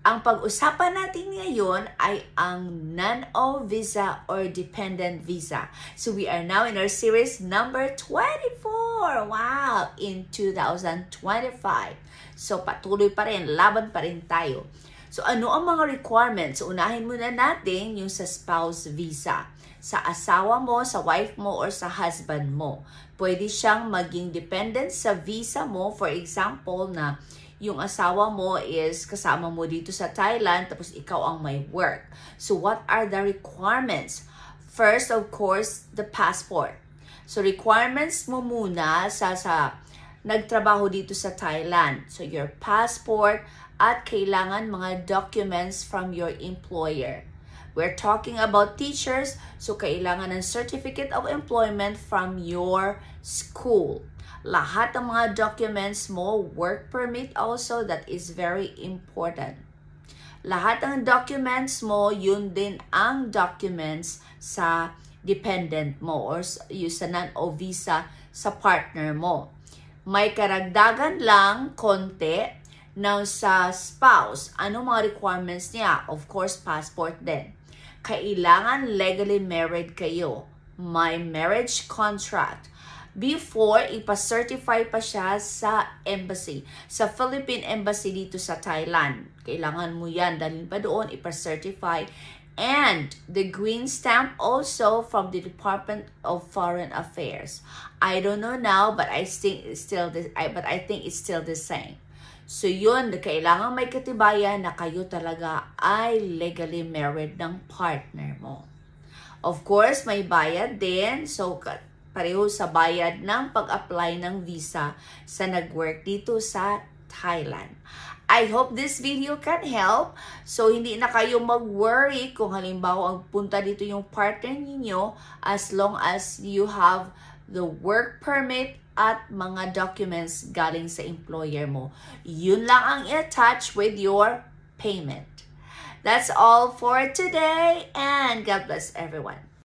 Ang pag-usapan natin ngayon ay ang non-O visa or dependent visa. So we are now in our series number 24. Wow! In 2025. So patuloy pa rin, laban pa rin tayo. So ano ang mga requirements? Unahin muna natin yung sa spouse visa. Sa asawa mo, sa wife mo, or sa husband mo. Pwede siyang maging dependent sa visa mo. For example, na yung asawa mo is kasama mo dito sa Thailand, tapos ikaw ang may work. So what are the requirements? First, of course, the passport. So requirements mo muna sa nagtrabaho dito sa Thailand. So your passport at kailangan mga documents from your employer. We're talking about teachers, so kailangan ng certificate of employment from your school. Lahat ng mga documents mo, work permit also, that is very important. Lahat ng documents mo, yun din ang documents sa dependent mo or yung sa non-O visa sa partner mo. May karagdagan lang konti na sa spouse. Ano mga requirements niya? Of course, passport din. Kailangan legally married kayo. May marriage contract. Before, ipa-certify pa siya sa embassy. Sa Philippine Embassy dito sa Thailand. Kailangan mo yan. Dalhin pa doon, ipa-certify. And the green stamp also from the Department of Foreign Affairs. I don't know now, but I think it's still the same. So yun, kailangan may katibayan na kayo talaga ay legally married ng partner mo. Of course, may bayad din. So pareho sa bayad ng pag-apply ng visa sa nag-work dito sa Thailand. I hope this video can help. So, hindi na kayo mag-worry kung halimbawa ang punta dito yung partner ninyo as long as you have the work permit at mga documents galing sa employer mo. Yun lang ang i-attach with your payment. That's all for today and God bless everyone.